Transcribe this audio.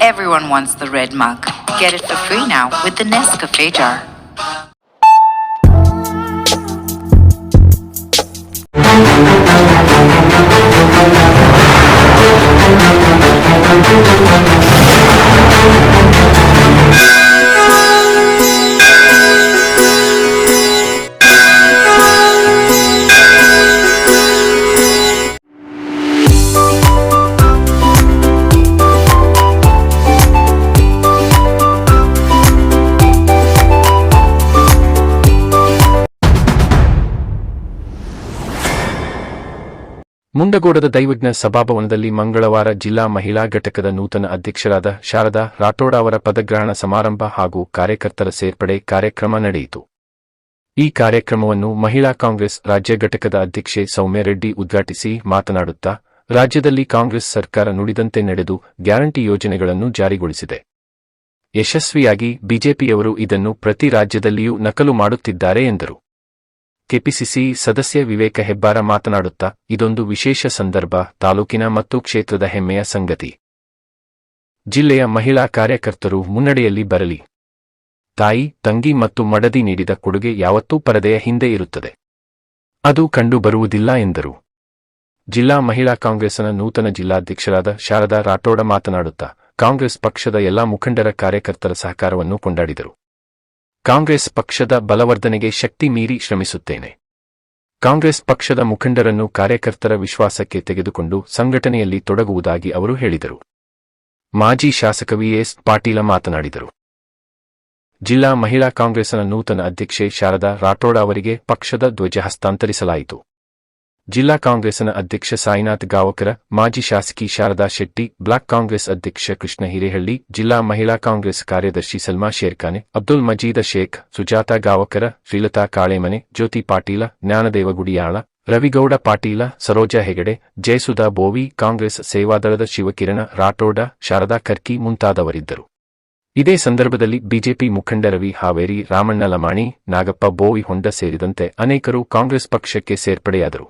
Everyone wants the red mug. Get it for free now with the Nescafe jar. ಮುಂಡಗೋಡದ ದೈವಜ್ಞ ಸಭಾಭವನದಲ್ಲಿ ಮಂಗಳವಾರ ಜಿಲ್ಲಾ ಮಹಿಳಾ ಘಟಕದ ನೂತನ ಅಧ್ಯಕ್ಷರಾದ ಶಾರದಾ ರಾಠೋಡ ಅವರ ಪದಗ್ರಹಣ ಸಮಾರಂಭ ಹಾಗೂ ಕಾರ್ಯಕರ್ತರ ಸೇರ್ಪಡೆ ಕಾರ್ಯಕ್ರಮ ನಡೆಯಿತು. ಈ ಕಾರ್ಯಕ್ರಮವನ್ನು ಮಹಿಳಾ ಕಾಂಗ್ರೆಸ್ ರಾಜ್ಯ ಘಟಕದ ಅಧ್ಯಕ್ಷೆ ಸೌಮ್ಯ ರೆಡ್ಡಿ ಉದ್ಘಾಟಿಸಿ ಮಾತನಾಡುತ್ತಾ, ರಾಜ್ಯದಲ್ಲಿ ಕಾಂಗ್ರೆಸ್ ಸರ್ಕಾರ ನುಡಿದಂತೆ ನಡೆದು ಗ್ಯಾರಂಟಿ ಯೋಜನೆಗಳನ್ನು ಜಾರಿಗೊಳಿಸಿದೆ. ಯಶಸ್ವಿಯಾಗಿ ಬಿಜೆಪಿಯವರು ಇದನ್ನು ಪ್ರತಿ ರಾಜ್ಯದಲ್ಲಿಯೂ ನಕಲು ಮಾಡುತ್ತಿದ್ದಾರೆ ಎಂದರು. ಕೆಪಿಸಿಸಿ ಸದಸ್ಯ ವಿವೇಕ ಹೆಬ್ಬಾರ ಮಾತನಾಡುತ್ತಾ, ಇದೊಂದು ವಿಶೇಷ ಸಂದರ್ಭ, ತಾಲೂಕಿನ ಮತ್ತು ಕ್ಷೇತ್ರದ ಹೆಮ್ಮೆಯ ಸಂಗತಿ. ಜಿಲ್ಲೆಯ ಮಹಿಳಾ ಕಾರ್ಯಕರ್ತರು ಮುನ್ನಡೆಯಲ್ಲಿ ಬರಲಿ. ತಾಯಿ, ತಂಗಿ ಮತ್ತು ಮಡದಿ ನೀಡಿದ ಕೊಡುಗೆ ಯಾವತ್ತೂ ಪರದೆಯ ಹಿಂದೆ ಇರುತ್ತದೆ. ಅದು ಕಂಡು ಬರುವುದಿಲ್ಲ ಎಂದರು. ಜಿಲ್ಲಾ ಮಹಿಳಾ ಕಾಂಗ್ರೆಸ್ನ ನೂತನ ಜಿಲ್ಲಾಧ್ಯಕ್ಷರಾದ ಶಾರದಾ ರಾಠೋಡ ಮಾತನಾಡುತ್ತಾ, ಕಾಂಗ್ರೆಸ್ ಪಕ್ಷದ ಎಲ್ಲಾ ಮುಖಂಡರ ಕಾರ್ಯಕರ್ತರ ಸಹಕಾರವನ್ನು ಕೊಂಡಾಡಿದರು. ಕಾಂಗ್ರೆಸ್ ಪಕ್ಷದ ಬಲವರ್ಧನೆಗೆ ಶಕ್ತಿ ಮೀರಿ ಶ್ರಮಿಸುತ್ತೇನೆ. ಕಾಂಗ್ರೆಸ್ ಪಕ್ಷದ ಮುಖಂಡರನ್ನು ಕಾರ್ಯಕರ್ತರ ವಿಶ್ವಾಸಕ್ಕೆ ತೆಗೆದುಕೊಂಡು ಸಂಘಟನೆಯಲ್ಲಿ ತೊಡಗುವುದಾಗಿ ಅವರು ಹೇಳಿದರು. ಮಾಜಿ ಶಾಸಕ ವಿ.ಎಸ್. ಪಾಟೀಲ ಮಾತನಾಡಿದರು. ಜಿಲ್ಲಾ ಮಹಿಳಾ ಕಾಂಗ್ರೆಸ್ನ ನೂತನ ಅಧ್ಯಕ್ಷೆ ಶಾರದಾ ರಾಠೋಡ ಅವರಿಗೆ ಪಕ್ಷದ ಧ್ವಜ ಹಸ್ತಾಂತರಿಸಲಾಯಿತು. ಜಿಲ್ಲಾ ಕಾಂಗ್ರೆಸ್ನ ಅಧ್ಯಕ್ಷ ಸಾಯಿನಾಥ್ ಗಾವಕರ, ಮಾಜಿ ಶಾಸಕಿ ಶಾರದಾ ಶೆಟ್ಟಿ, ಬ್ಲಾಕ್ ಕಾಂಗ್ರೆಸ್ ಅಧ್ಯಕ್ಷ ಕೃಷ್ಣ ಹಿರೇಹಳ್ಳಿ, ಜಿಲ್ಲಾ ಮಹಿಳಾ ಕಾಂಗ್ರೆಸ್ ಕಾರ್ಯದರ್ಶಿ ಸಲ್ಮಾ ಶೇರ್ಖಾನೆ, ಅಬ್ದುಲ್ ಮಜೀದ ಶೇಖ್, ಸುಜಾತಾ ಗಾವಕರ, ಶ್ರೀಲತಾ ಕಾಳೆಮನೆ, ಜ್ಯೋತಿ ಪಾಟೀಲ, ಜ್ಞಾನದೇವ ಗುಡಿಯಾಳ, ರವಿಗೌಡ ಪಾಟೀಲ, ಸರೋಜಾ ಹೆಗಡೆ, ಜಯಸುಧಾ ಬೋವಿ, ಕಾಂಗ್ರೆಸ್ ಸೇವಾದಳದ ಶಿವಕಿರಣ ರಾಠೋಡ, ಶಾರದಾ ಕರ್ಕಿ ಮುಂತಾದವರಿದ್ದರು. ಇದೇ ಸಂದರ್ಭದಲ್ಲಿ ಬಿಜೆಪಿ ಮುಖಂಡ ರವಿ ಹಾವೇರಿ, ರಾಮಣ್ಣ ಲಮಾಣಿ, ನಾಗಪ್ಪ ಬೋವಿ ಹೊಂಡ ಸೇರಿದಂತೆ ಅನೇಕರು ಕಾಂಗ್ರೆಸ್ ಪಕ್ಷಕ್ಕೆ ಸೇರ್ಪಡೆಯಾದರು.